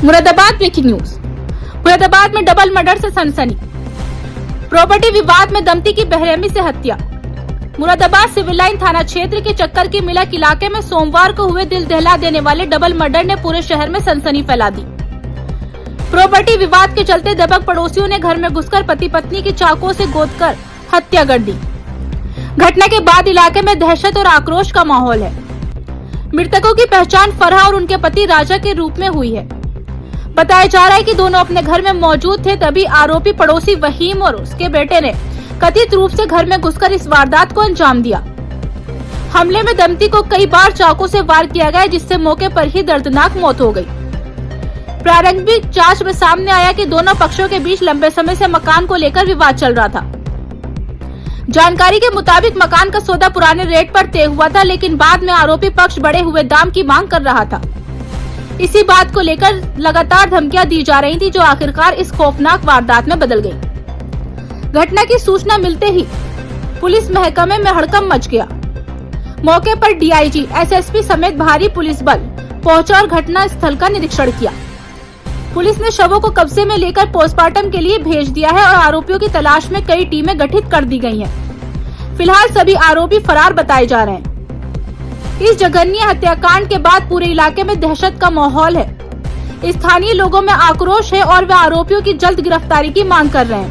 Moradabad breaking news. Moradabad में double murder से सनसनी। प्रॉपर्टी विवाद में दंपति की बेरहमी से हत्या। मुरादाबाद सिविल लाइन थाना क्षेत्र के चक्कर की मिलक इलाके में सोमवार को हुए दिल दहला देने वाले डबल मर्डर ने पूरे शहर में सनसनी फैला दी। प्रॉपर्टी विवाद के चलते दबंग पड़ोसियों ने घर में घुसकर पति पत्नी की चाकुओं से गोदकर हत्या कर दी। घटना के बाद इलाके में दहशत और आक्रोश का माहौल है। मृतकों की पहचान फरहा और उनके पति राजा के रूप में हुई है। बताया जा रहा है कि दोनों अपने घर में मौजूद थे, तभी आरोपी पड़ोसी वहीम और उसके बेटे ने कथित रूप से घर में घुसकर इस वारदात को अंजाम दिया। हमले में दंपति को कई बार चाकू से वार किया गया, जिससे मौके पर ही दर्दनाक मौत हो गई। प्रारंभिक जांच में सामने आया कि दोनों पक्षों के बीच लंबे समय से मकान को लेकर विवाद चल रहा था। जानकारी के मुताबिक मकान का सौदा पुराने रेट पर तय हुआ था, लेकिन बाद में आरोपी पक्ष बढ़े हुए दाम की मांग कर रहा था। इसी बात को लेकर लगातार धमकियां दी जा रही थी, जो आखिरकार इस खौफनाक वारदात में बदल गई। घटना की सूचना मिलते ही पुलिस महकमे में हड़कंप मच गया। मौके पर डीआईजी, एसएसपी समेत भारी पुलिस बल पहुंचा और घटना स्थल का निरीक्षण किया। पुलिस ने शवों को कब्जे में लेकर पोस्टमार्टम के लिए भेज दिया है और आरोपियों की तलाश में कई टीमें गठित कर दी गई हैं। फिलहाल सभी आरोपी फरार बताए जा रहे हैं। इस जघन्य हत्याकांड के बाद पूरे इलाके में दहशत का माहौल है। स्थानीय लोगों में आक्रोश है और वे आरोपियों की जल्द गिरफ्तारी की मांग कर रहे हैं।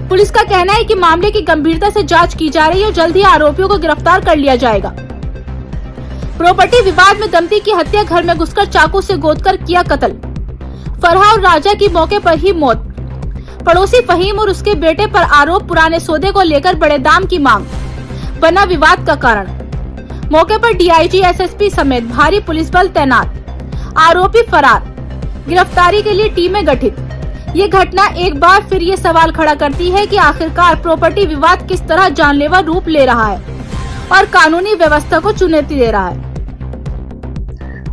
पुलिस का कहना है कि मामले की गंभीरता से जांच की जा रही है और जल्द ही आरोपियों को गिरफ्तार कर लिया जाएगा। प्रॉपर्टी विवाद में दंपति की हत्या, घर में घुसकर चाकू से गोदकर किया कत्ल। फरहा और राजा की मौके पर ही मौत। पड़ोसी फहीम और उसके बेटे पर आरोप, पुराने सौदे को लेकर बड़े दाम की मांग बना विवाद का कारण। मौके पर डीआईजी, एसएसपी समेत भारी पुलिस बल तैनात। आरोपी फरार, गिरफ्तारी के लिए टीमें गठित। ये घटना एक बार फिर ये सवाल खड़ा करती है कि आखिरकार प्रॉपर्टी विवाद किस तरह जानलेवा रूप ले रहा है और कानूनी व्यवस्था को चुनौती दे रहा है।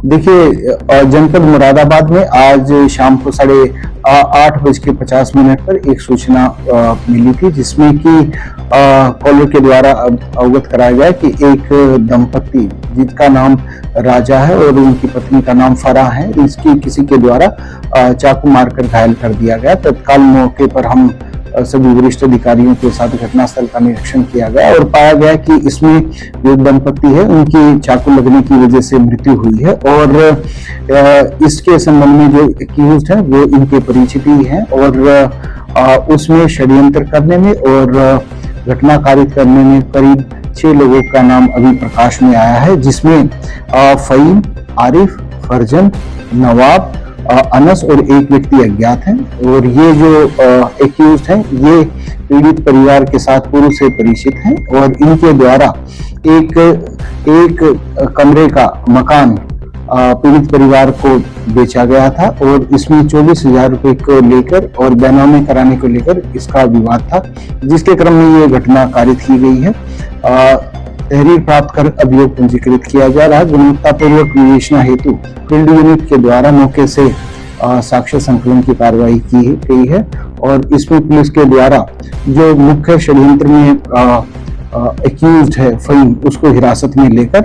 देखिए, जनपद मुरादाबाद में आज शाम को 8:50 पर एक सूचना मिली थी, जिसमें कि कॉलर के द्वारा अवगत कराया गया कि एक दंपति जिसका नाम राजा है और उनकी पत्नी का नाम फरहा है, इसकी किसी के द्वारा चाकू मारकर घायल कर दिया गया। तत्काल मौके पर हम सभी वरिष्ठ अधिकारियों के साथ घटनास्थल का निरीक्षण किया गया और पाया गया कि इसमें जो दंपति है उनकी चाकू लगने की वजह से मृत्यु हुई है और इसके संबंध में जो एक्यूज्ड है वो इनके परिचित ही है और उसमें षड्यंत्र करने में और घटना कारित करने में करीब 6 लोगों का नाम अभी प्रकाश में आया है, जिसमें फहीम, आरिफ, फरजन, नवाब, अनस और एक व्यक्ति अज्ञात हैं। और ये जो एक्यूज्ड हैं ये पीड़ित परिवार के साथ पूर्व से परिचित हैं और इनके द्वारा एक कमरे का मकान पीड़ित परिवार को बेचा गया था और इसमें 24,000 रुपए को लेकर और बेनामी कराने को लेकर इसका विवाद था, जिसके क्रम में ये घटना कारित की गई है। तहरीर प्राप्त कर अभियोग पंजीकृत किया जा रहा है। गुणवत्तापूर्वक विवेचना हेतु फील्ड यूनिट के द्वारा मौके से साक्ष्य संकलन की कार्रवाई की गई है और इसमें पुलिस के द्वारा जो मुख्य षड्यंत्र में एक्यूज्ड है फहीम, उसको हिरासत में लेकर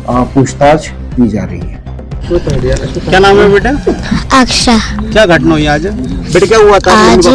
पूछताछ की जा रही है। क्या नाम है बेटा? अक्षा। क्या घटना हुई आज? बेटा क्या हुआ था? आज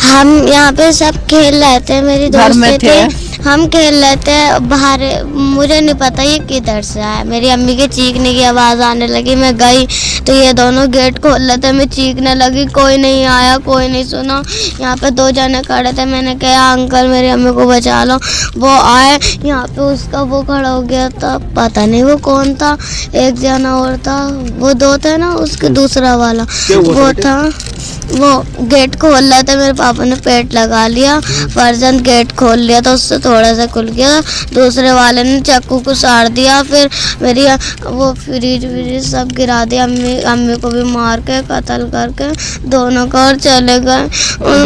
हम यहाँ पे सब खेल रहे थे, मेरी दोस्त थे, हम खेल रहे थे बाहर। मुझे नहीं पता ये किधर से आया, मेरी अम्मी के चीखने की आवाज़ आने लगी। मैं गई तो ये दोनों गेट खोल रहे थे, मैं चीखने लगी, कोई नहीं आया, कोई नहीं सुना। यहाँ पे 2 जने खड़े थे, मैंने कहा अंकल मेरी अम्मी को बचा लो। वो आए, यहाँ पे उसका वो खड़ा हो गया था, पता नहीं वो कौन था, एक जना और था, वो 2 थे ना, उसके दूसरा वाला वो था। वो गेट खोल रहा था, मेरे पापा ने पेट लगा लिया, फरजन गेट खोल लिया तो उससे थोड़ा सा खुल गया, दूसरे वाले ने चाकू को साड़ दिया, फिर मेरी वो फ्रिज सब गिरा दिया, अम्मी को भी मार के कत्ल करके दोनों का और चले गए।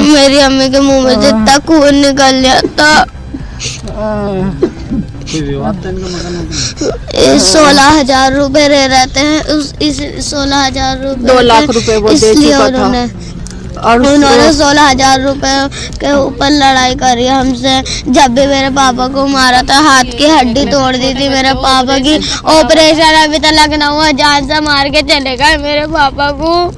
मेरी अम्मी के मुंह में जितना खून निकल गया था। 16,000 रुपए रह रहते हैं, इस 16,000 रुपए 2 लाख रुपए वो दे चुका था और उन्होंने 16,000 रुपए के ऊपर लड़ाई करी हमसे। जब भी मेरे पापा को मारा था, हाथ की हड्डी तोड़ दी थी मेरे पापा की। ऑपरेशन अभी तक लगना हुआ, जान से मार के चले गए मेरे पापा को।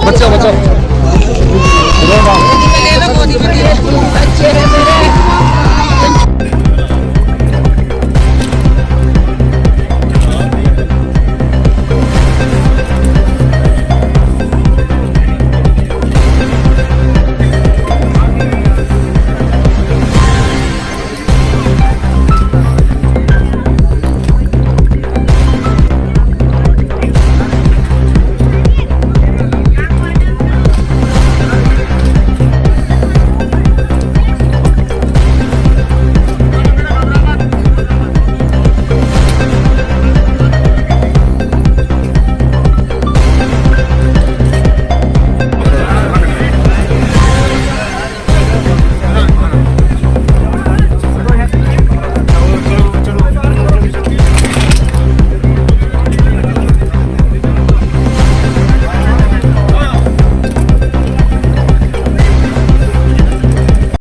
बचाओ बचाओ